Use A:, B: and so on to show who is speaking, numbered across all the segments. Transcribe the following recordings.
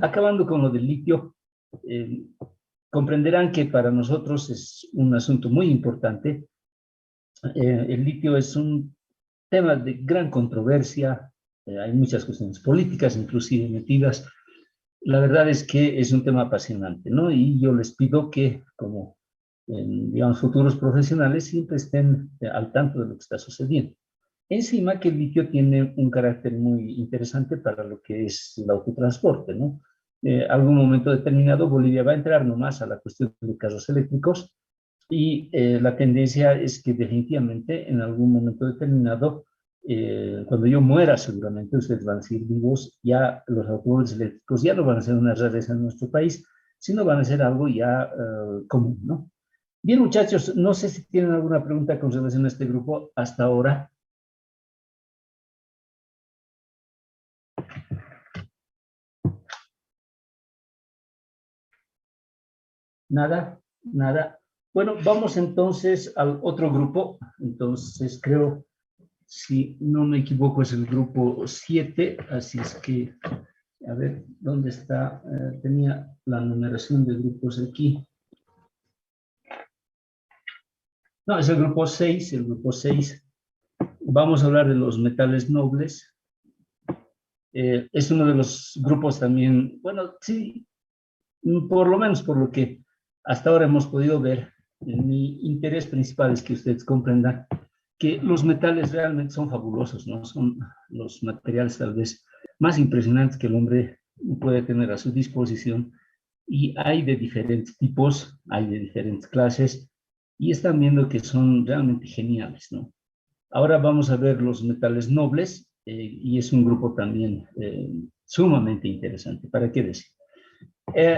A: acabando con lo del litio, comprenderán que para nosotros es un asunto muy importante. El litio es un tema de gran controversia, hay muchas cuestiones políticas inclusive metidas. La verdad es que es un tema apasionante, ¿no? Y yo les pido que, como, digamos, futuros profesionales, siempre estén al tanto de lo que está sucediendo. Encima que el litio tiene un carácter muy interesante para lo que es el autotransporte, ¿no? Algún momento determinado Bolivia va a entrar nomás a la cuestión de carros eléctricos y la tendencia es que definitivamente en algún momento determinado, cuando yo muera seguramente, ustedes van a seguir vivos, ya los automóviles eléctricos ya no van a ser una rareza en nuestro país, sino van a ser algo ya común, ¿no? Bien, muchachos, no sé si tienen alguna pregunta con relación a este grupo hasta ahora. Nada, nada. Bueno, vamos entonces al otro grupo. Entonces creo, si no me equivoco, es el grupo 7, así es que, a ver, ¿dónde está? Tenía la numeración de grupos aquí. No, es el grupo 6, el grupo 6. Vamos a hablar de los metales nobles. Es uno de los grupos también, bueno, sí, por lo menos por lo que hasta ahora hemos podido ver, mi interés principal es que ustedes comprendan que los metales realmente son fabulosos, ¿no? Son los materiales tal vez más impresionantes que el hombre puede tener a su disposición, y hay de diferentes tipos, hay de diferentes clases, y están viendo que son realmente geniales, ¿no? Ahora vamos a ver los metales nobles, y es un grupo también sumamente interesante. ¿Para qué decir?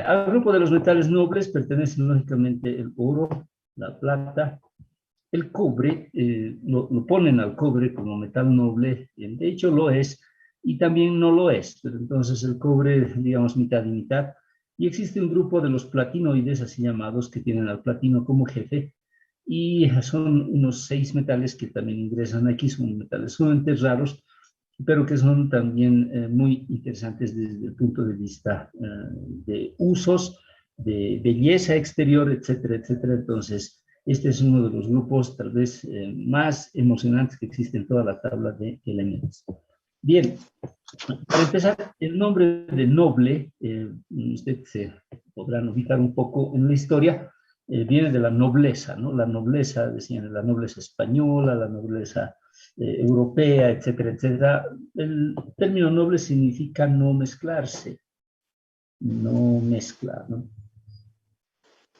A: Al grupo de los metales nobles pertenecen lógicamente el oro, la plata, el cobre. Lo ponen al cobre como metal noble, de hecho lo es, y también no lo es, pero entonces el cobre, digamos, mitad y mitad. Y existe un grupo de los platinoides, así llamados, que tienen al platino como jefe, y son unos 6 metales que también ingresan aquí, son metales sumamente raros, pero que son también muy interesantes desde el punto de vista de usos, de belleza exterior, etcétera, etcétera. Entonces, este es uno de los grupos tal vez más emocionantes que existe en toda la tabla de elementos. Bien, para empezar, el nombre de noble, usted se podrán ubicar un poco en la historia, viene de la nobleza, ¿no? La nobleza, decían, la nobleza española, la nobleza europea, etcétera, etcétera. El término noble significa no mezclarse, no mezclar, ¿no?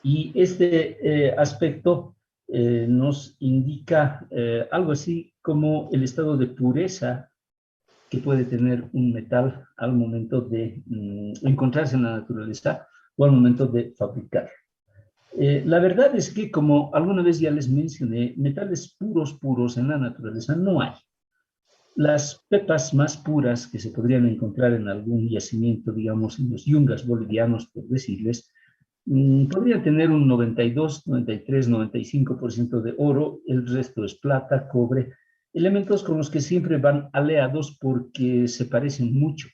A: Y este aspecto nos indica algo así como el estado de pureza que puede tener un metal al momento de encontrarse en la naturaleza o al momento de fabricar. La verdad es que, como alguna vez ya les mencioné, metales puros, puros en la naturaleza no hay. Las pepas más puras que se podrían encontrar en algún yacimiento, digamos, en los yungas bolivianos, por decirles, podrían tener un 92, 93, 95% de oro, el resto es plata, cobre, elementos con los que siempre van aleados porque se parecen mucho,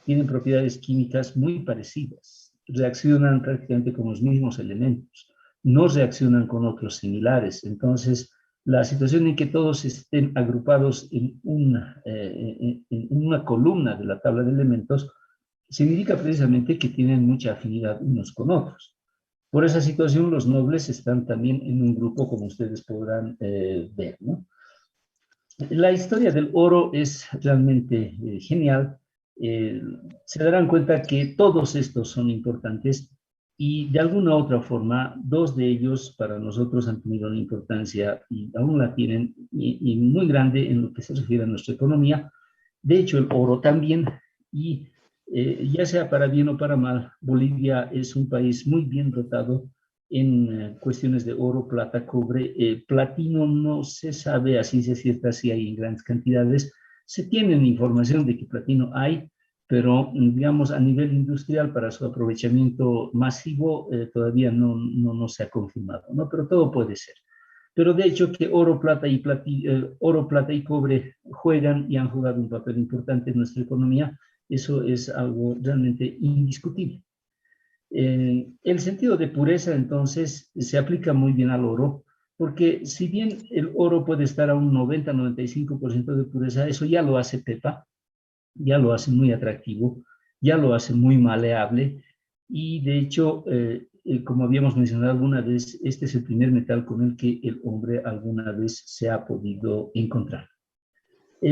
A: tienen propiedades químicas muy parecidas, reaccionan prácticamente con los mismos elementos, no reaccionan con otros similares. Entonces, la situación en que todos estén agrupados en una columna de la tabla de elementos significa precisamente que tienen mucha afinidad unos con otros. Por esa situación, los nobles están también en un grupo, como ustedes podrán ver, ¿no? La historia del oro es realmente genial. Eh, Se darán cuenta que todos estos son importantes y de alguna u otra forma, dos de ellos para nosotros han tenido una importancia y aún la tienen y muy grande en lo que se refiere a nuestra economía. De hecho, el oro también, y ya sea para bien o para mal, Bolivia es un país muy bien dotado en cuestiones de oro, plata, cobre. Platino no se sabe a ciencia cierta si hay en grandes cantidades. Se tiene información de que platino hay, pero digamos a nivel industrial para su aprovechamiento masivo todavía no se ha confirmado, ¿no? Pero todo puede ser. Pero de hecho que oro, plata y cobre juegan y han jugado un papel importante en nuestra economía, Eso es algo realmente indiscutible. El sentido de pureza, entonces, se aplica muy bien al oro, porque si bien el oro puede estar a un 90-95% de pureza, eso ya lo hace Pepa, ya lo hace muy atractivo, ya lo hace muy maleable, y de hecho, como habíamos mencionado alguna vez, este es el primer metal con el que el hombre alguna vez se ha podido encontrar.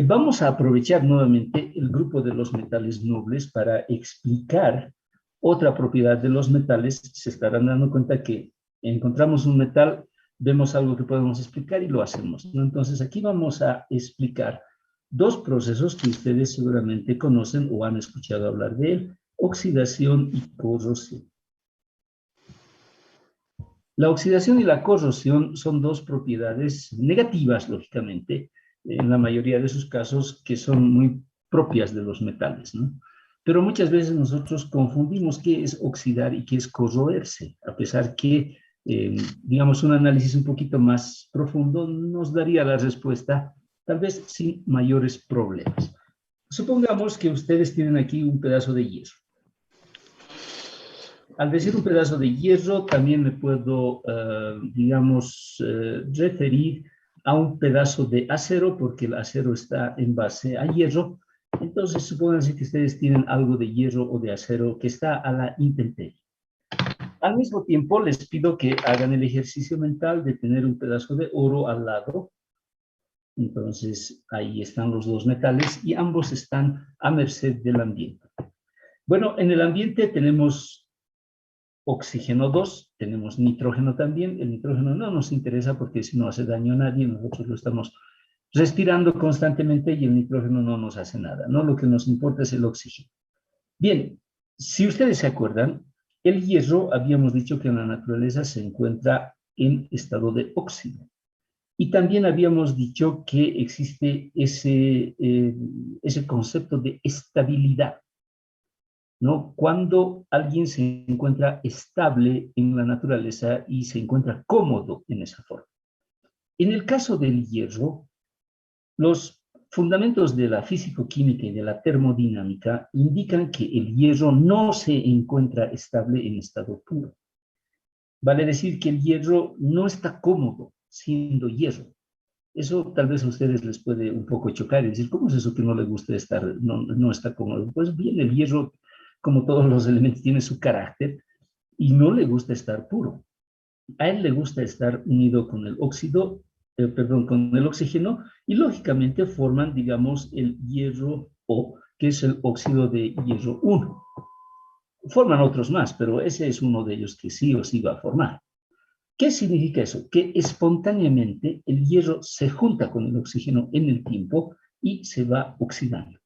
A: Vamos a aprovechar nuevamente el grupo de los metales nobles para explicar otra propiedad de los metales. Se estarán dando cuenta que encontramos un metal, vemos algo que podemos explicar y lo hacemos, ¿no? Entonces aquí vamos a explicar dos procesos que ustedes seguramente conocen o han escuchado hablar de él: oxidación y corrosión. La oxidación y la corrosión son dos propiedades negativas, lógicamente, en la mayoría de sus casos, que son muy propias de los metales, ¿no? Pero muchas veces nosotros confundimos qué es oxidar y qué es corroerse, a pesar que, digamos, un análisis un poquito más profundo nos daría la respuesta, tal vez sin mayores problemas. Supongamos que ustedes tienen aquí un pedazo de hierro. Al decir un pedazo de hierro, también me puedo, digamos, referir a un pedazo de acero, porque el acero está en base a hierro. Entonces, supónganse que ustedes tienen algo de hierro o de acero que está a la intemperie. Al mismo tiempo, les pido que hagan el ejercicio mental de tener un pedazo de oro al lado. Entonces, ahí están los dos metales y ambos están a merced del ambiente. Bueno, en el ambiente tenemos oxígeno 2, tenemos nitrógeno también. El nitrógeno no nos interesa porque si no hace daño a nadie, nosotros lo estamos respirando constantemente y el nitrógeno no nos hace nada, ¿no? Lo que nos importa es el oxígeno. Bien, si ustedes se acuerdan, el hierro habíamos dicho que en la naturaleza se encuentra en estado de óxido. Y también habíamos dicho que existe ese concepto de estabilidad, ¿no? Cuando alguien se encuentra estable en la naturaleza y se encuentra cómodo en esa forma. En el caso del hierro, los fundamentos de la físico-química y de la termodinámica indican que el hierro no se encuentra estable en estado puro. Vale decir que el hierro no está cómodo siendo hierro. Eso tal vez a ustedes les puede un poco chocar y decir, ¿cómo es eso que no le gusta estar, no está cómodo? Pues bien, el hierro, como todos los elementos, tiene su carácter y no le gusta estar puro. A él le gusta estar unido con el óxido, con el oxígeno, y lógicamente forman, digamos, el hierro O, que es el óxido de hierro 1. Forman otros más, pero ese es uno de ellos que sí o sí va a formar. ¿Qué significa eso? Que espontáneamente el hierro se junta con el oxígeno en el tiempo y se va oxidando.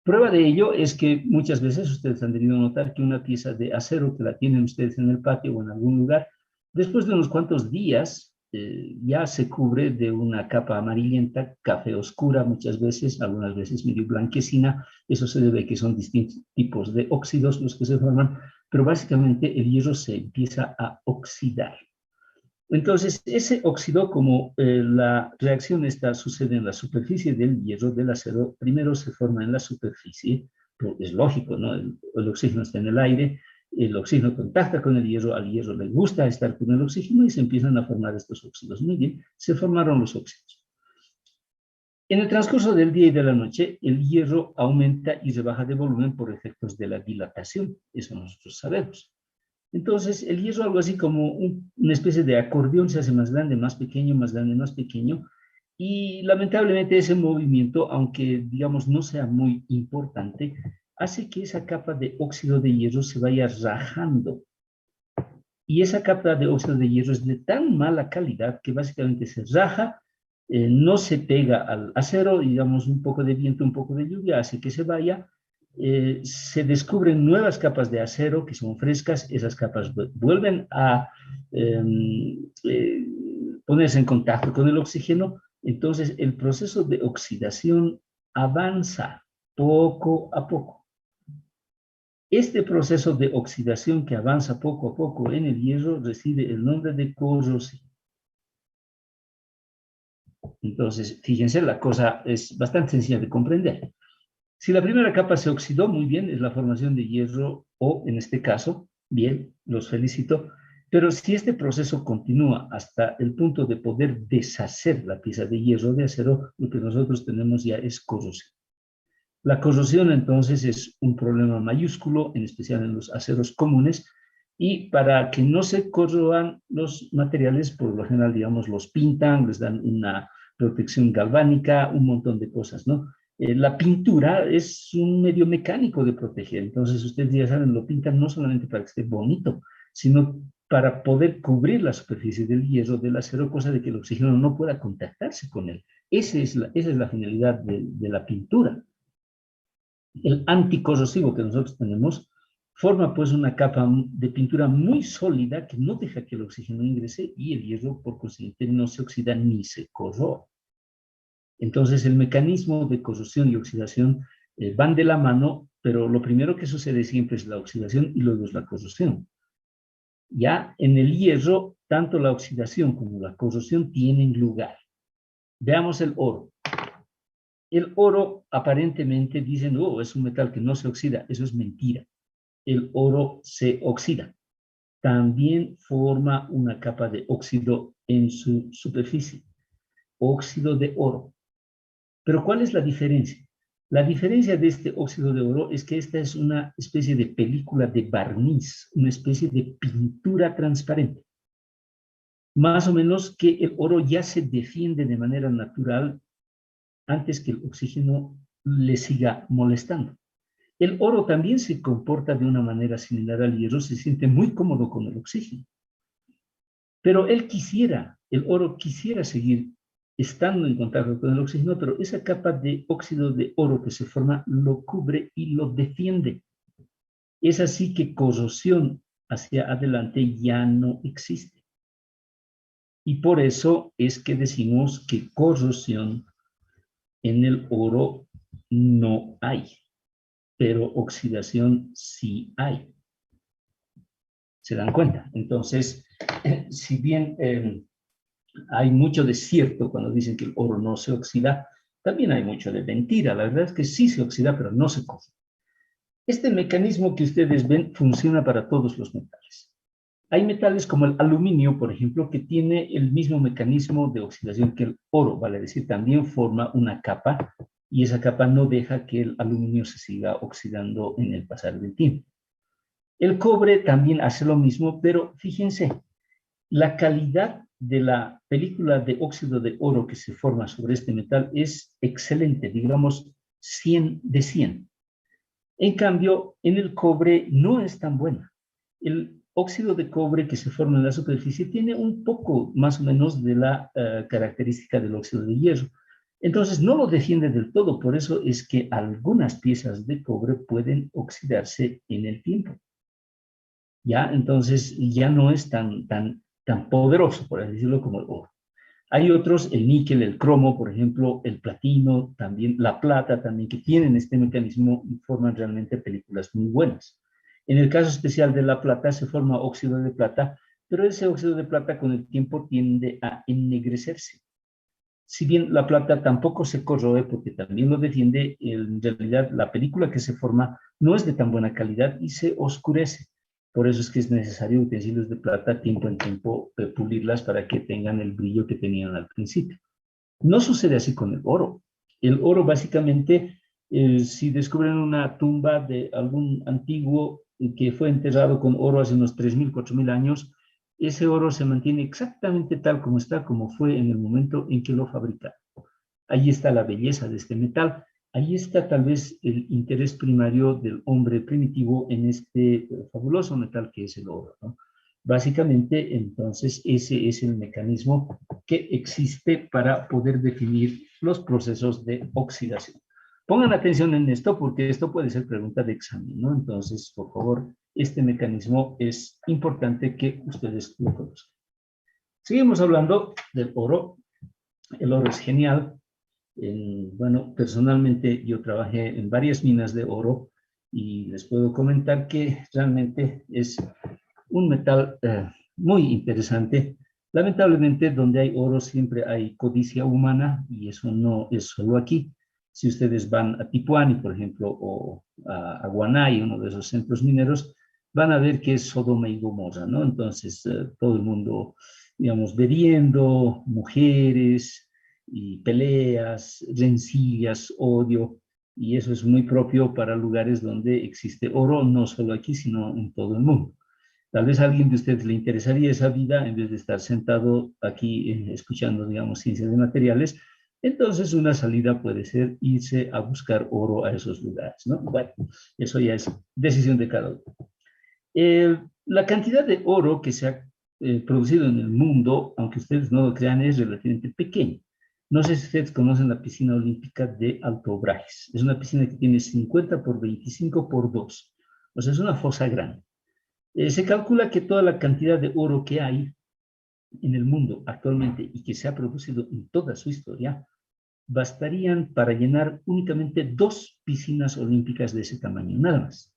A: Prueba de ello es que muchas veces ustedes han debido notar que una pieza de acero que la tienen ustedes en el patio o en algún lugar, después de unos cuantos días, ya se cubre de una capa amarillenta, café oscura muchas veces, algunas veces medio blanquecina. Eso se debe a que son distintos tipos de óxidos los que se forman, pero básicamente el hierro se empieza a oxidar. Entonces, ese óxido, como la reacción esta sucede en la superficie del hierro, del acero, primero se forma en la superficie, pues es lógico, ¿no? El oxígeno está en el aire, el oxígeno contacta con el hierro, al hierro le gusta estar con el oxígeno y se empiezan a formar estos óxidos. Muy bien, se formaron los óxidos. En el transcurso del día y de la noche, el hierro aumenta y se baja de volumen por efectos de la dilatación, eso nosotros sabemos. Entonces, el hierro, algo así como una especie de acordeón, se hace más grande, más pequeño, más grande, más pequeño, y lamentablemente ese movimiento, aunque digamos no sea muy importante, hace que esa capa de óxido de hierro se vaya rajando. Y esa capa de óxido de hierro es de tan mala calidad que básicamente se raja, no se pega al acero, digamos un poco de viento, un poco de lluvia, hace que se vaya. Se descubren nuevas capas de acero que son frescas, esas capas vuelven a ponerse en contacto con el oxígeno, entonces el proceso de oxidación avanza poco a poco. Este proceso de oxidación que avanza poco a poco en el hierro recibe el nombre de corrosión. Entonces, fíjense, la cosa es bastante sencilla de comprender. Si la primera capa se oxidó, muy bien, es la formación de hierro o, en este caso, bien, los felicito, pero si este proceso continúa hasta el punto de poder deshacer la pieza de hierro o de acero, lo que nosotros tenemos ya es corrosión. La corrosión, entonces, es un problema mayúsculo, en especial en los aceros comunes, y para que no se corroan los materiales, por lo general, digamos, los pintan, les dan una protección galvánica, un montón de cosas, ¿no? La pintura es un medio mecánico de proteger, entonces ustedes ya saben, lo pintan no solamente para que esté bonito, sino para poder cubrir la superficie del hierro, del acero, cosa de que el oxígeno no pueda contactarse con él. Esa es la finalidad de la pintura. El anticorrosivo que nosotros tenemos forma pues una capa de pintura muy sólida que no deja que el oxígeno ingrese y el hierro por consiguiente no se oxida ni se corroe. Entonces el mecanismo de corrosión y oxidación van de la mano, pero lo primero que sucede siempre es la oxidación y luego es la corrosión. Ya en el hierro, tanto la oxidación como la corrosión tienen lugar. Veamos el oro. El oro aparentemente dicen, oh, es un metal que no se oxida. Eso es mentira. El oro se oxida. También forma una capa de óxido en su superficie. Óxido de oro. Pero ¿cuál es la diferencia? La diferencia de este óxido de oro es que esta es una especie de película de barniz, una especie de pintura transparente. Más o menos que el oro ya se defiende de manera natural antes que el oxígeno le siga molestando. El oro también se comporta de una manera similar al hierro, se siente muy cómodo con el oxígeno. Pero el oro quisiera seguir estando en contacto con el oxígeno, pero esa capa de óxido de oro que se forma lo cubre y lo defiende. Es así que corrosión hacia adelante ya no existe. Y por eso es que decimos que corrosión en el oro no hay, pero oxidación sí hay. ¿Se dan cuenta? Entonces, si bien hay mucho de cierto cuando dicen que el oro no se oxida, también hay mucho de mentira. La verdad es que sí se oxida, pero no se corrompe. Este mecanismo que ustedes ven funciona para todos los metales. Hay metales como el aluminio, por ejemplo, que tiene el mismo mecanismo de oxidación que el oro, vale decir, también forma una capa y esa capa no deja que el aluminio se siga oxidando en el pasar del tiempo. El cobre también hace lo mismo, pero fíjense, la calidad de la película de óxido de oro que se forma sobre este metal es excelente, digamos 100 de 100. En cambio, en el cobre no es tan buena. El óxido de cobre que se forma en la superficie tiene un poco más o menos de la característica del óxido de hierro. Entonces no lo defiende del todo, por eso es que algunas piezas de cobre pueden oxidarse en el tiempo. ¿Ya? Entonces ya no es tan poderoso, por así decirlo, como el oro. Hay otros, el níquel, el cromo, por ejemplo, el platino, también la plata, también, que tienen este mecanismo y forman realmente películas muy buenas. En el caso especial de la plata se forma óxido de plata, pero ese óxido de plata con el tiempo tiende a ennegrecerse. Si bien la plata tampoco se corroe porque también lo defiende, en realidad la película que se forma no es de tan buena calidad y se oscurece. Por eso es que es necesario utensilios de plata tiempo en tiempo pulirlas para que tengan el brillo que tenían al principio. No sucede así con el oro. El oro básicamente, si descubren una tumba de algún antiguo que fue enterrado con oro hace unos 3.000, 4.000 años, ese oro se mantiene exactamente tal como está, como fue en el momento en que lo fabricaron. Ahí está la belleza de este metal. Ahí está tal vez el interés primario del hombre primitivo en este fabuloso metal que es el oro, ¿no? Básicamente, entonces, ese es el mecanismo que existe para poder definir los procesos de oxidación. Pongan atención en esto porque esto puede ser pregunta de examen, ¿no? Entonces, por favor, este mecanismo es importante que ustedes lo conozcan. Seguimos hablando del oro. El oro es genial. Bueno, personalmente yo trabajé en varias minas de oro y les puedo comentar que realmente es un metal muy interesante. Lamentablemente, donde hay oro siempre hay codicia humana y eso no es solo aquí, Si ustedes van a Tipuani, por ejemplo, o a Guanay, uno de esos centros mineros, van a ver que es Sodoma y Gomorra, ¿no? Entonces, todo el mundo, digamos, bebiendo, mujeres y peleas, rencillas, odio, y eso es muy propio para lugares donde existe oro, no solo aquí, sino en todo el mundo. Tal vez a alguien de ustedes le interesaría esa vida en vez de estar sentado aquí escuchando, digamos, ciencias de materiales. Entonces, una salida puede ser irse a buscar oro a esos lugares, ¿no? Bueno, eso ya es decisión de cada uno. La cantidad de oro que se ha producido en el mundo, aunque ustedes no lo crean, es relativamente pequeña. No sé si ustedes conocen la piscina olímpica de Alto Brajes. Es una piscina que tiene 50 por 25 por 2. O sea, es una fosa grande. Se calcula que toda la cantidad de oro que hay en el mundo actualmente y que se ha producido en toda su historia, bastarían para llenar únicamente 2 piscinas olímpicas de ese tamaño, nada más.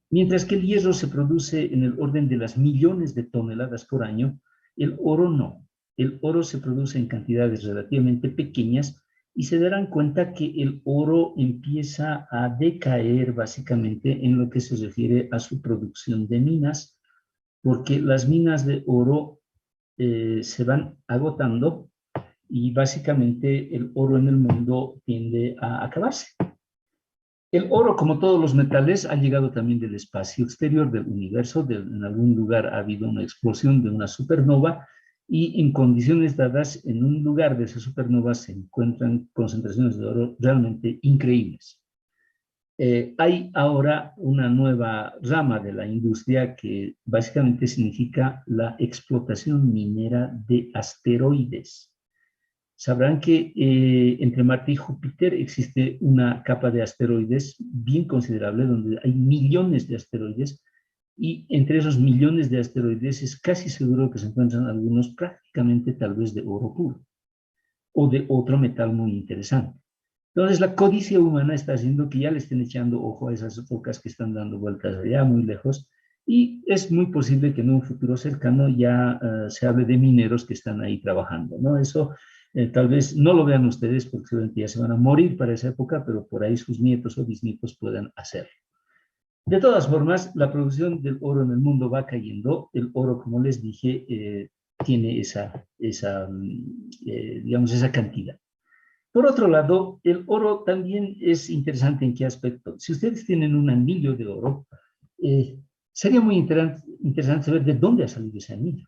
A: Mientras que el hierro se produce en el orden de las millones de toneladas por año, el oro no. El oro se produce en cantidades relativamente pequeñas y se darán cuenta que el oro empieza a decaer básicamente en lo que se refiere a su producción de minas, porque las minas de oro se van agotando y básicamente el oro en el mundo tiende a acabarse. El oro, como todos los metales, ha llegado también del espacio exterior del universo. En algún lugar ha habido una explosión de una supernova y en condiciones dadas, en un lugar de esa supernova se encuentran concentraciones de oro realmente increíbles. Hay ahora una nueva rama de la industria que básicamente significa la explotación minera de asteroides. Sabrán que entre Marte y Júpiter existe una capa de asteroides bien considerable, donde hay millones de asteroides, y entre esos millones de asteroides es casi seguro que se encuentran algunos prácticamente tal vez de oro puro, o de otro metal muy interesante. Entonces la codicia humana está haciendo que ya le estén echando ojo a esas rocas que están dando vueltas allá muy lejos, y es muy posible que en un futuro cercano ya se hable de mineros que están ahí trabajando, ¿no? Eso tal vez no lo vean ustedes porque seguramente ya se van a morir para esa época, pero por ahí sus nietos o bisnietos puedan hacerlo. De todas formas, la producción del oro en el mundo va cayendo. El oro, como les dije, tiene digamos, esa cantidad. Por otro lado, el oro también es interesante en qué aspecto. Si ustedes tienen un anillo de oro, sería muy interesante saber de dónde ha salido ese anillo.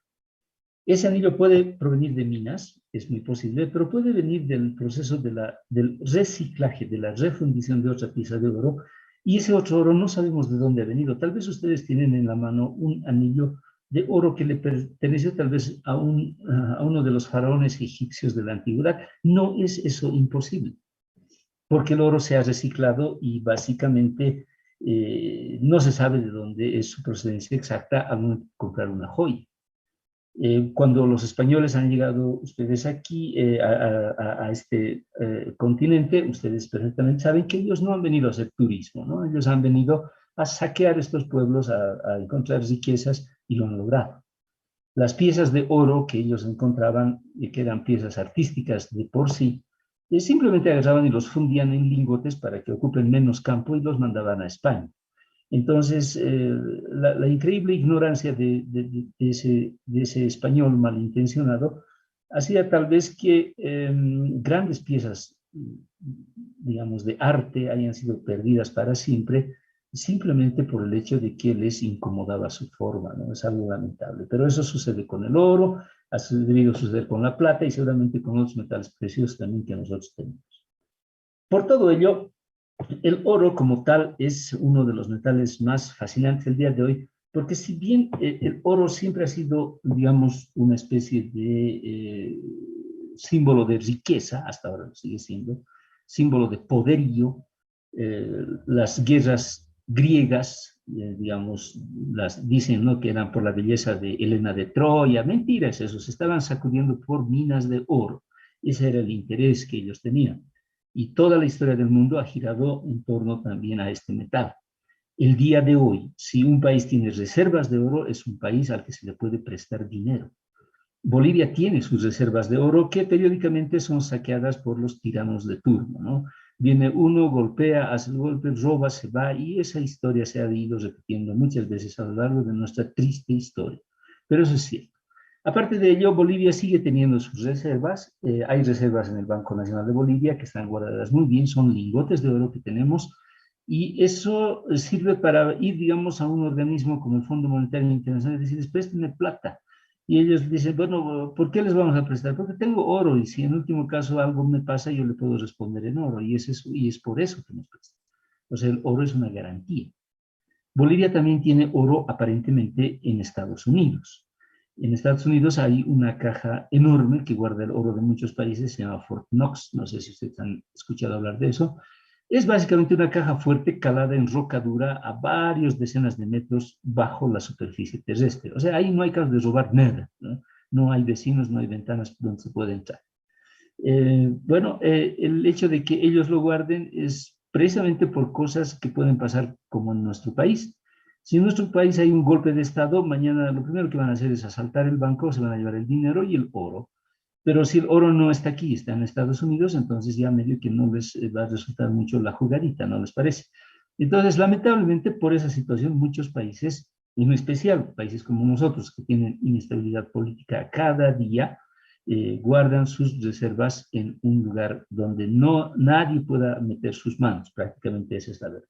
A: Ese anillo puede provenir de minas, es muy posible, pero puede venir del proceso del reciclaje, de la refundición de otra pieza de oro, y ese otro oro no sabemos de dónde ha venido. Tal vez ustedes tienen en la mano un anillo de oro que le perteneció tal vez a uno de los faraones egipcios de la antigüedad. No es eso imposible, porque el oro se ha reciclado y básicamente no se sabe de dónde es su procedencia exacta al momento de comprar una joya. Cuando los españoles han llegado ustedes aquí a este continente, ustedes perfectamente saben que ellos no han venido a hacer turismo, ¿no? Ellos han venido a saquear estos pueblos, a encontrar riquezas, y lo han logrado. Las piezas de oro que ellos encontraban, que eran piezas artísticas de por sí, simplemente agarraban y los fundían en lingotes para que ocupen menos campo y los mandaban a España. Entonces, la increíble ignorancia de ese español malintencionado hacía tal vez que grandes piezas, digamos, de arte hayan sido perdidas para siempre, simplemente por el hecho de que les incomodaba su forma, ¿no? Es algo lamentable. Pero eso sucede con el oro, ha debido suceder con la plata y seguramente con otros metales preciosos también que nosotros tenemos. Por todo ello, el oro como tal es uno de los metales más fascinantes del día de hoy, porque si bien el oro siempre ha sido, digamos, una especie de símbolo de riqueza, hasta ahora lo sigue siendo, símbolo de poderío, las guerras griegas, digamos, las dicen, ¿no?, que eran por la belleza de Helena de Troya. Mentira es eso, se estaban sacudiendo por minas de oro. Ese era el interés que ellos tenían. Y toda la historia del mundo ha girado en torno también a este metal. El día de hoy, si un país tiene reservas de oro, es un país al que se le puede prestar dinero. Bolivia tiene sus reservas de oro que periódicamente son saqueadas por los tiranos de turno, ¿no? Viene uno, golpea, hace el golpe, roba, se va, y esa historia se ha ido repitiendo muchas veces a lo largo de nuestra triste historia. Pero eso es cierto. Aparte de ello, Bolivia sigue teniendo sus reservas. Hay reservas en el Banco Nacional de Bolivia que están guardadas muy bien, son lingotes de oro que tenemos, y eso sirve para ir, digamos, a un organismo como el Fondo Monetario Internacional y decirles, préstenme plata. Y ellos dicen, bueno, ¿por qué les vamos a prestar? Porque tengo oro, y si en último caso algo me pasa, yo le puedo responder en oro, y es por eso que nos prestan. O sea, el oro es una garantía. Bolivia también tiene oro aparentemente en Estados Unidos. En Estados Unidos hay una caja enorme que guarda el oro de muchos países, se llama Fort Knox, no sé si ustedes han escuchado hablar de eso. Es básicamente una caja fuerte calada en roca dura a varios decenas de metros bajo la superficie terrestre. O sea, ahí no hay caso de robar nada, ¿no? No hay vecinos, no hay ventanas donde se puede entrar. El hecho de que ellos lo guarden es precisamente por cosas que pueden pasar como en nuestro país. Si en nuestro país hay un golpe de Estado, mañana lo primero que van a hacer es asaltar el banco, se van a llevar el dinero y el oro. Pero si el oro no está aquí, está en Estados Unidos, entonces ya medio que no les va a resultar mucho la jugadita, ¿no les parece? Entonces, lamentablemente, por esa situación, muchos países, en especial países como nosotros, que tienen inestabilidad política cada día, guardan sus reservas en un lugar donde nadie pueda meter sus manos. Prácticamente esa es la verdad.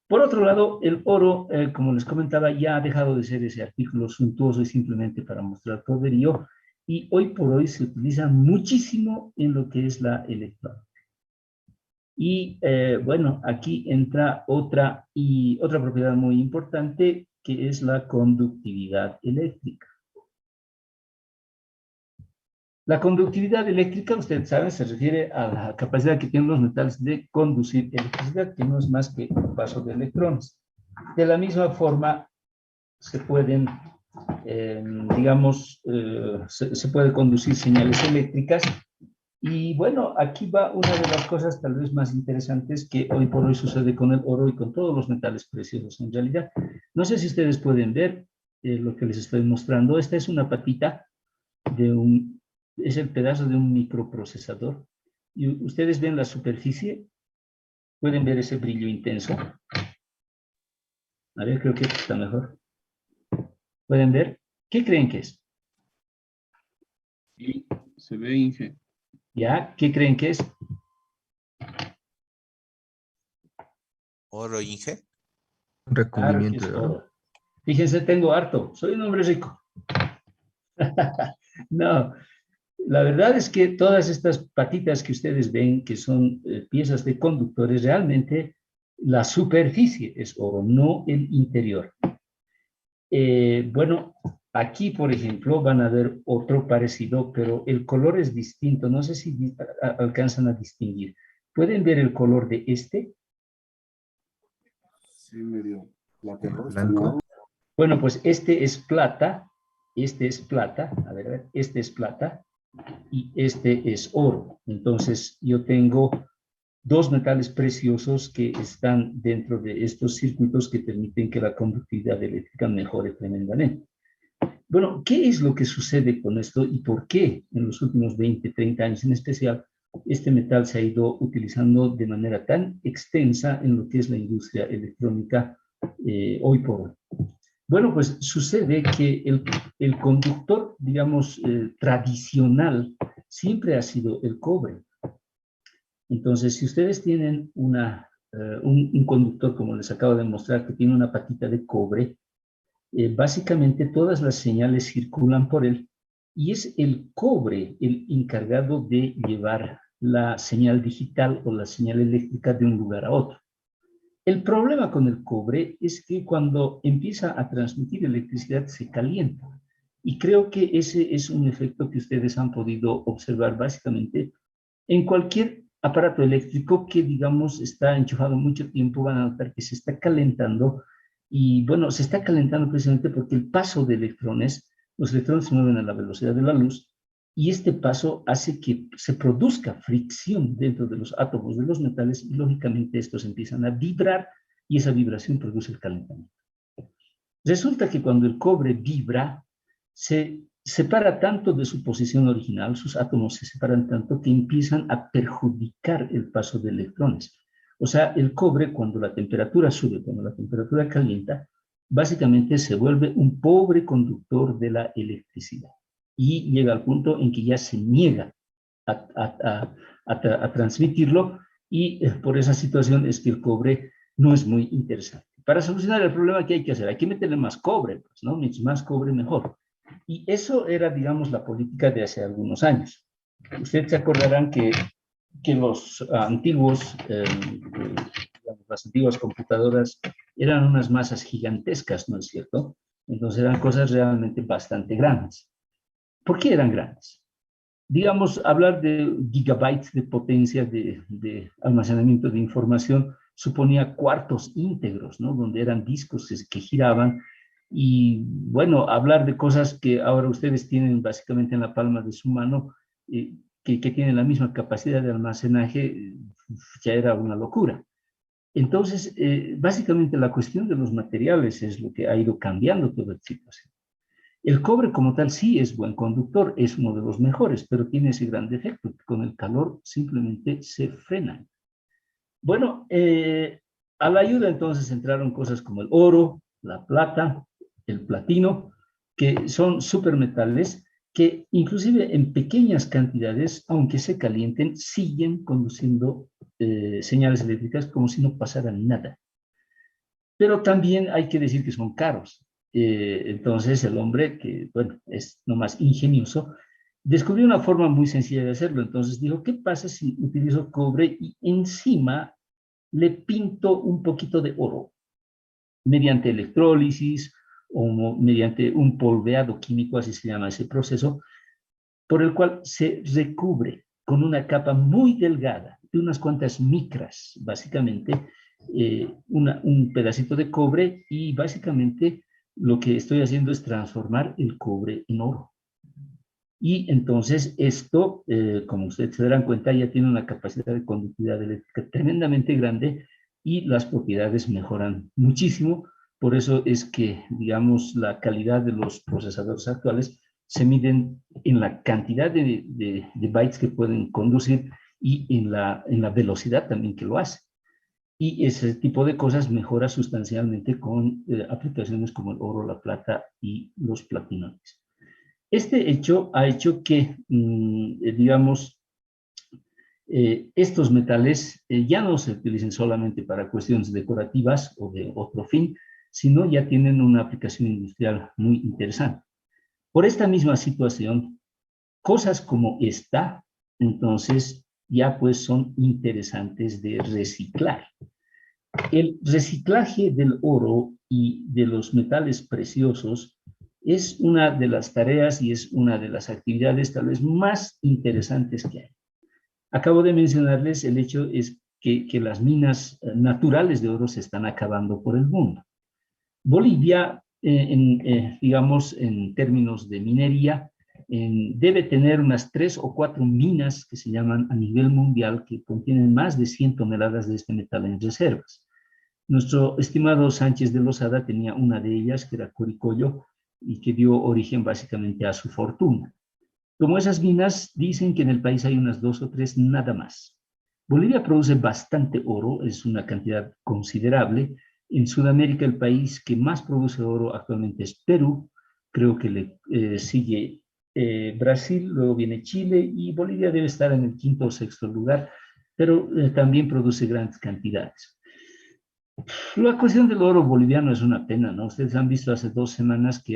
A: Por otro lado, el oro, como les comentaba, ya ha dejado de ser ese artículo suntuoso y simplemente para mostrar poderío, y hoy por hoy se utiliza muchísimo en lo que es la electrónica. Y aquí entra otra propiedad muy importante, que es la conductividad eléctrica. La conductividad eléctrica, ustedes saben, se refiere a la capacidad que tienen los metales de conducir electricidad, que no es más que el paso de electrones. De la misma forma, se pueden, se puede conducir señales eléctricas. Y bueno, aquí va una de las cosas tal vez más interesantes que hoy por hoy sucede con el oro y con todos los metales preciosos en realidad. No sé si ustedes pueden ver lo que les estoy mostrando. Esta es una patita es el pedazo de un microprocesador. Y ustedes ven la superficie, pueden ver ese brillo intenso. A ver, creo que está mejor. ¿Pueden ver? ¿Qué creen que es?
B: Sí, se ve, Inge.
A: ¿Ya? ¿Qué creen que es?
C: ¿Oro, Inge?
D: Un recubrimiento
A: Claro que
D: de
A: es
D: oro.
A: oro. Fíjense, tengo harto. Soy un hombre rico. No, la verdad es que todas estas patitas que ustedes ven, que son piezas de conductores, realmente la superficie es oro, no el interior. Aquí, por ejemplo, van a ver otro parecido, pero el color es distinto. No sé si alcanzan a distinguir. ¿Pueden ver el color de este?
B: Sí, medio
D: Blanco.
A: Bueno, pues este es plata, a ver, este es plata y este es oro. Entonces, yo tengo dos metales preciosos que están dentro de estos circuitos que permiten que la conductividad eléctrica mejore tremendamente. Bueno, ¿qué es lo que sucede con esto y por qué en los últimos 20, 30 años en especial este metal se ha ido utilizando de manera tan extensa en lo que es la industria electrónica hoy por hoy? Bueno, pues sucede que el conductor, digamos, tradicional siempre ha sido el cobre. Entonces, si ustedes tienen un conductor, como les acabo de mostrar, que tiene una patita de cobre, básicamente todas las señales circulan por él y es el cobre el encargado de llevar la señal digital o la señal eléctrica de un lugar a otro. El problema con el cobre es que cuando empieza a transmitir electricidad se calienta. Y creo que ese es un efecto que ustedes han podido observar básicamente en cualquier aparato eléctrico que, digamos, está enchufado mucho tiempo. Van a notar que se está calentando. Y bueno, se está calentando precisamente porque el paso de los electrones se mueven a la velocidad de la luz, y este paso hace que se produzca fricción dentro de los átomos de los metales y lógicamente estos empiezan a vibrar y esa vibración produce el calentamiento. Resulta que cuando el cobre vibra, se separa tanto de su posición original, sus átomos se separan tanto que empiezan a perjudicar el paso de electrones. O sea, el cobre, cuando la temperatura sube, cuando la temperatura calienta, básicamente se vuelve un pobre conductor de la electricidad y llega al punto en que ya se niega a transmitirlo, y por esa situación es que el cobre no es muy interesante. Para solucionar el problema, ¿qué hay que hacer? Hay que meterle más cobre, pues, ¿no? Mientras más cobre, mejor. Y eso era, digamos, la política de hace algunos años. Ustedes se acordarán que los antiguos, las antiguas computadoras eran unas masas gigantescas, ¿no es cierto? Entonces eran cosas realmente bastante grandes. ¿Por qué eran grandes? Digamos, hablar de gigabytes de potencia de almacenamiento de información suponía cuartos íntegros, ¿no? Donde eran discos que giraban. Y bueno, hablar de cosas que ahora ustedes tienen básicamente en la palma de su mano, que tienen la misma capacidad de almacenaje, ya era una locura. Entonces, básicamente la cuestión de los materiales es lo que ha ido cambiando toda la situación. El cobre como tal sí es buen conductor, es uno de los mejores, pero tiene ese gran defecto, que con el calor simplemente se frena. Bueno, a la ayuda entonces entraron cosas como el oro, la plata, el platino, que son supermetales que inclusive en pequeñas cantidades, aunque se calienten, siguen conduciendo señales eléctricas como si no pasara nada. Pero también hay que decir que son caros. Entonces el hombre, que bueno, es nomás ingenioso, descubrió una forma muy sencilla de hacerlo. Entonces dijo, ¿qué pasa si utilizo cobre y encima le pinto un poquito de oro mediante electrólisis o mediante un polveado químico, así se llama ese proceso, por el cual se recubre con una capa muy delgada, de unas cuantas micras, básicamente, un pedacito de cobre, y básicamente lo que estoy haciendo es transformar el cobre en oro. Y entonces esto, como ustedes se darán cuenta, ya tiene una capacidad de conductividad eléctrica tremendamente grande y las propiedades mejoran muchísimo. Por eso es que, digamos, la calidad de los procesadores actuales se miden en la cantidad de bytes que pueden conducir y en la velocidad también que lo hace. Y ese tipo de cosas mejora sustancialmente con aplicaciones como el oro, la plata y los platinoides. Este hecho ha hecho que, digamos, estos metales ya no se utilicen solamente para cuestiones decorativas o de otro fin, sino ya tienen una aplicación industrial muy interesante. Por esta misma situación, cosas como esta, entonces, ya pues son interesantes de reciclar. El reciclaje del oro y de los metales preciosos es una de las tareas y es una de las actividades tal vez más interesantes que hay. Acabo de mencionarles el hecho es que las minas naturales de oro se están acabando por el mundo. Bolivia, digamos, en términos de minería, debe tener unas 3 o 4 minas que se llaman a nivel mundial, que contienen más de 100 toneladas de este metal en reservas. Nuestro estimado Sánchez de Lozada tenía una de ellas, que era Coricollo, y que dio origen básicamente a su fortuna. Como esas minas, dicen que en el país hay unas 2 o 3 nada más. Bolivia produce bastante oro, es una cantidad considerable. En Sudamérica, el país que más produce oro actualmente es Perú. Creo que le sigue Brasil, luego viene Chile, y Bolivia debe estar en el 5º o 6º lugar, pero también produce grandes cantidades. La cuestión del oro boliviano es una pena, ¿no? Ustedes han visto hace 2 semanas que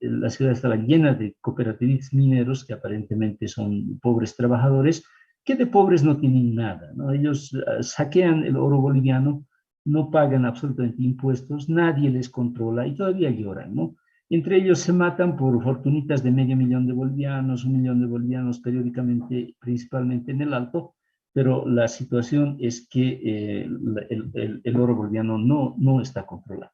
A: la ciudad estaba llena de cooperativistas mineros que aparentemente son pobres trabajadores, que de pobres no tienen nada, ¿no? Ellos saquean el oro boliviano, no pagan absolutamente impuestos, nadie les controla y todavía lloran, ¿no? Entre ellos se matan por fortunitas de $500,000 de bolivianos, 1 millón de bolivianos periódicamente, principalmente en el Alto, pero la situación es que el oro boliviano no está controlado.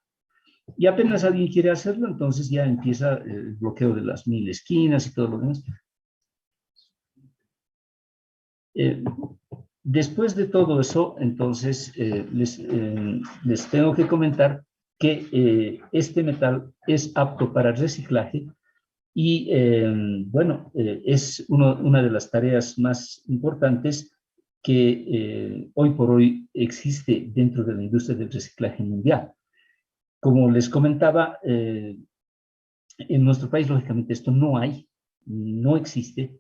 A: Y apenas alguien quiere hacerlo, entonces ya empieza el bloqueo de las 1000 esquinas y todo lo demás. Después de todo eso, entonces les tengo que comentar que este metal es apto para reciclaje Y bueno, es una de las tareas más importantes que hoy por hoy existe dentro de la industria del reciclaje mundial. Como les comentaba, en nuestro país, lógicamente, esto no hay, no existe,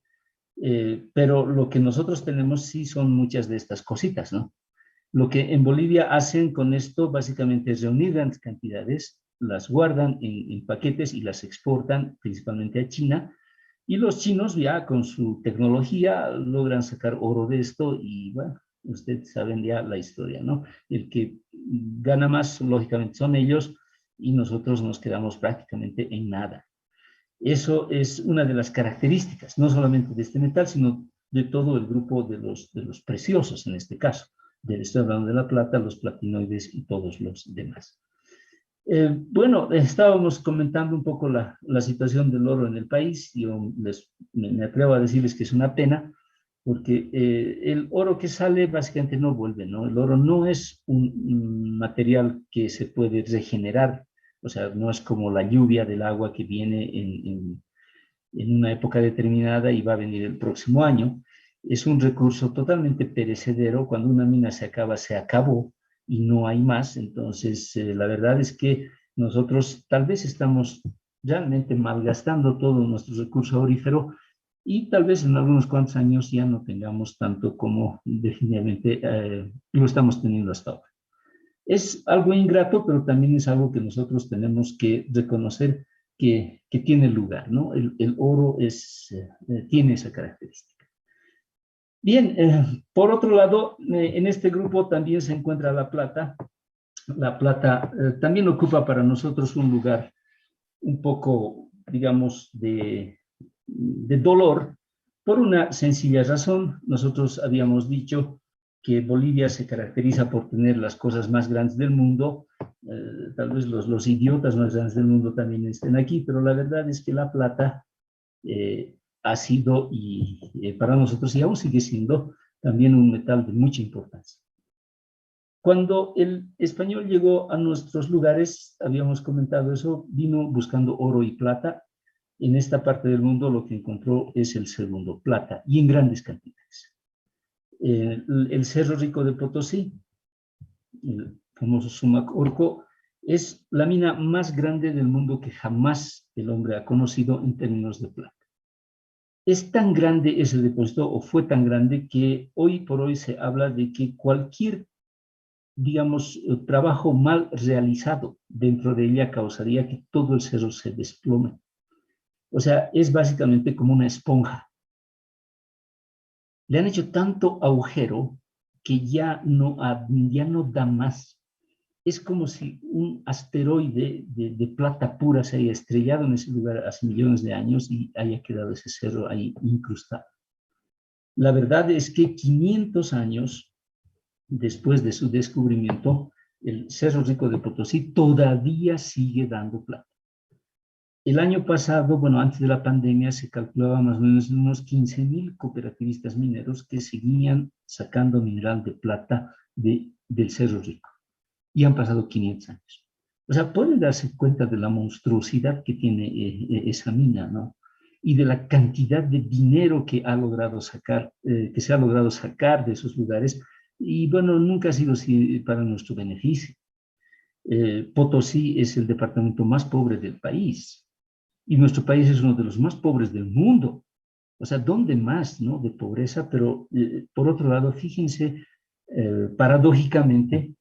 A: pero lo que nosotros tenemos sí son muchas de estas cositas, ¿no? Lo que en Bolivia hacen con esto básicamente es reunir grandes cantidades, las guardan en paquetes y las exportan principalmente a China, y los chinos ya con su tecnología logran sacar oro de esto y bueno, ustedes saben ya la historia, ¿no? El que gana más, lógicamente, son ellos y nosotros nos quedamos prácticamente en nada. Eso es una de las características, no solamente de este metal, sino de todo el grupo de los preciosos en este caso. Estoy hablando de la plata, los platinoides y todos los demás. Bueno, estábamos comentando un poco la situación del oro en el país. Yo me atrevo a decirles que es una pena, porque el oro que sale básicamente no vuelve, ¿no? El oro no es un material que se puede regenerar, o sea, no es como la lluvia del agua que viene en una época determinada y va a venir el próximo año. Es un recurso totalmente perecedero. Cuando una mina se acaba, se acabó y no hay más. Entonces, la verdad es que nosotros tal vez estamos realmente malgastando todo nuestro recurso aurífero y tal vez en algunos cuantos años ya no tengamos tanto como definitivamente lo estamos teniendo hasta ahora. Es algo ingrato, pero también es algo que nosotros tenemos que reconocer que tiene lugar, ¿no? El oro tiene esa característica. Bien, por otro lado, en este grupo también se encuentra la plata. La plata también ocupa para nosotros un lugar un poco, digamos, de dolor, por una sencilla razón. Nosotros habíamos dicho que Bolivia se caracteriza por tener las cosas más grandes del mundo. Tal vez los idiotas más grandes del mundo también estén aquí, pero la verdad es que la plata ha sido y para nosotros y aún sigue siendo también un metal de mucha importancia. Cuando el español llegó a nuestros lugares, habíamos comentado eso, vino buscando oro y plata. En esta parte del mundo lo que encontró es el segundo, plata, y en grandes cantidades. El Cerro Rico de Potosí, el famoso Sumac-Orco, es la mina más grande del mundo que jamás el hombre ha conocido en términos de plata. Es tan grande ese depósito, o fue tan grande, que hoy por hoy se habla de que cualquier, digamos, trabajo mal realizado dentro de ella causaría que todo el cerro se desplome. O sea, es básicamente como una esponja. Le han hecho tanto agujero que ya no da más. Es como si un asteroide de plata pura se haya estrellado en ese lugar hace millones de años y haya quedado ese cerro ahí incrustado. La verdad es que 500 años después de su descubrimiento, el Cerro Rico de Potosí todavía sigue dando plata. El año pasado, bueno, antes de la pandemia, se calculaba más o menos unos 15,000 cooperativistas mineros que seguían sacando mineral de plata del Cerro Rico. Y han pasado 500 años. O sea, pueden darse cuenta de la monstruosidad que tiene esa mina, ¿no? Y de la cantidad de dinero que ha logrado sacar, que se ha logrado sacar de esos lugares. Y bueno, nunca ha sido así para nuestro beneficio. Potosí es el departamento más pobre del país y nuestro país es uno de los más pobres del mundo. O sea, ¿dónde más, no? De pobreza, pero por otro lado, fíjense, paradójicamente,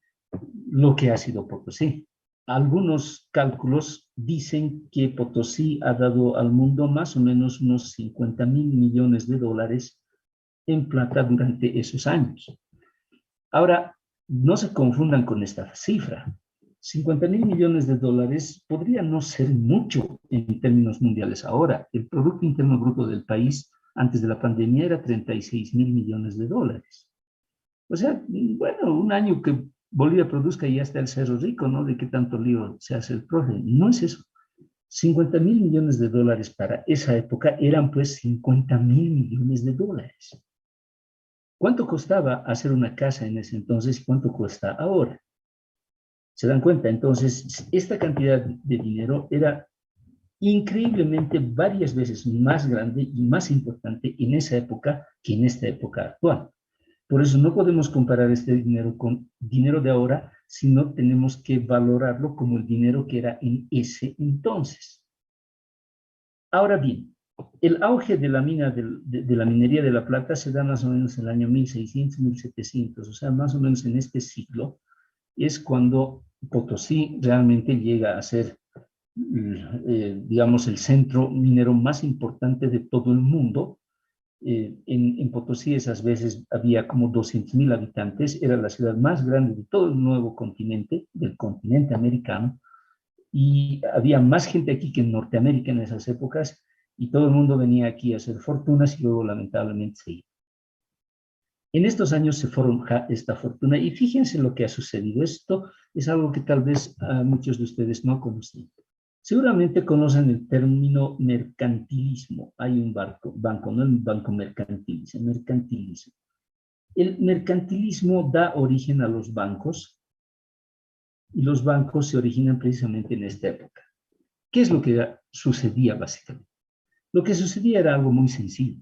A: lo que ha sido Potosí. Algunos cálculos dicen que Potosí ha dado al mundo más o menos unos 50,000 millones de dólares en plata durante esos años. Ahora, no se confundan con esta cifra. 50,000 millones de dólares podría no ser mucho en términos mundiales ahora. El Producto Interno Bruto del país antes de la pandemia era 36,000 millones de dólares. O sea, bueno, un año que Bolivia produzca y ya está el Cerro Rico, ¿no? De qué tanto lío se hace el profe. No es eso. 50,000 millones de dólares para esa época eran pues 50,000 millones de dólares. ¿Cuánto costaba hacer una casa en ese entonces y cuánto cuesta ahora? ¿Se dan cuenta? Entonces, esta cantidad de dinero era increíblemente varias veces más grande y más importante en esa época que en esta época actual. Por eso no podemos comparar este dinero con dinero de ahora, sino tenemos que valorarlo como el dinero que era en ese entonces. Ahora bien, el auge de la de la minería de la plata se da más o menos en el año 1600, 1700, o sea, más o menos en este siglo, es cuando Potosí realmente llega a ser, digamos, el centro minero más importante de todo el mundo. En Potosí esas veces había como 200.000 habitantes, era la ciudad más grande de todo el nuevo continente, del continente americano, y había más gente aquí que en Norteamérica en esas épocas, y todo el mundo venía aquí a hacer fortunas y luego lamentablemente se iba. En estos años se forja esta fortuna y fíjense lo que ha sucedido. Esto es algo que tal vez muchos de ustedes no conocen. Seguramente conocen el término mercantilismo. Hay un banco, no el banco mercantilismo, mercantilismo. El mercantilismo da origen a los bancos y los bancos se originan precisamente en esta época. ¿Qué es lo que sucedía básicamente? Lo que sucedía era algo muy sencillo.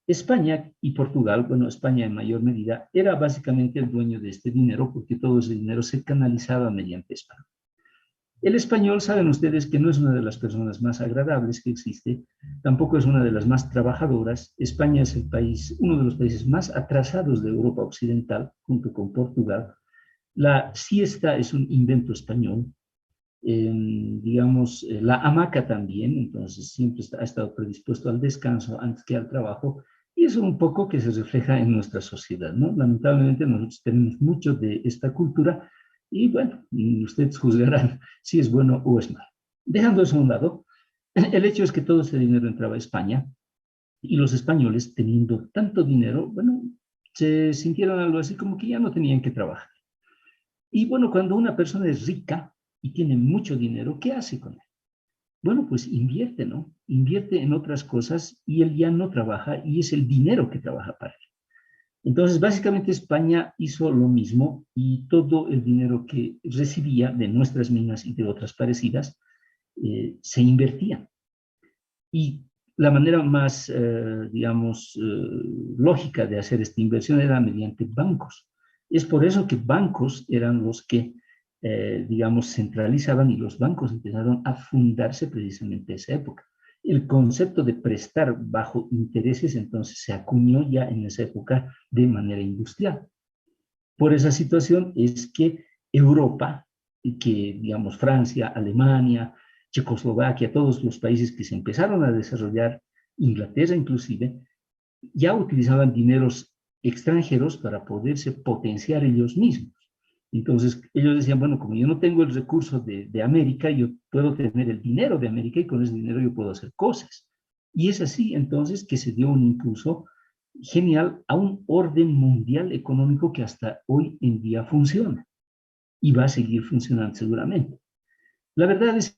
A: España y Portugal, bueno, España en mayor medida, era básicamente el dueño de este dinero porque todo ese dinero se canalizaba mediante España. El español, saben ustedes que no es una de las personas más agradables que existe, tampoco es una de las más trabajadoras. España es el país, uno de los países más atrasados de Europa Occidental, junto con Portugal. La siesta es un invento español, digamos, la hamaca también, entonces siempre ha estado predispuesto al descanso antes que al trabajo, y eso un poco que se refleja en nuestra sociedad, ¿no? Lamentablemente nosotros tenemos mucho de esta cultura, y bueno, ustedes juzgarán si es bueno o es malo. Dejando eso a un lado, el hecho es que todo ese dinero entraba a España, y los españoles, teniendo tanto dinero, bueno, se sintieron algo así como que ya no tenían que trabajar. Y bueno, cuando una persona es rica y tiene mucho dinero, ¿qué hace con él? Bueno, pues invierte, ¿no? Invierte en otras cosas y él ya no trabaja y es el dinero que trabaja para él. Entonces, básicamente España hizo lo mismo y todo el dinero que recibía de nuestras minas y de otras parecidas se invertía. Y la manera más, digamos, lógica de hacer esta inversión era mediante bancos. Es por eso que bancos eran los que, digamos, centralizaban y los bancos empezaron a fundarse precisamente en esa época. El concepto de prestar bajo intereses entonces se acuñó ya en esa época de manera industrial. Por esa situación es que Europa, que digamos Francia, Alemania, Checoslovaquia, todos los países que se empezaron a desarrollar, Inglaterra inclusive, ya utilizaban dineros extranjeros para poderse potenciar ellos mismos. Entonces ellos decían, bueno, como yo no tengo el recurso de América, yo puedo tener el dinero de América y con ese dinero yo puedo hacer cosas. Y es así entonces que se dio un impulso genial a un orden mundial económico que hasta hoy en día funciona y va a seguir funcionando seguramente. La verdad es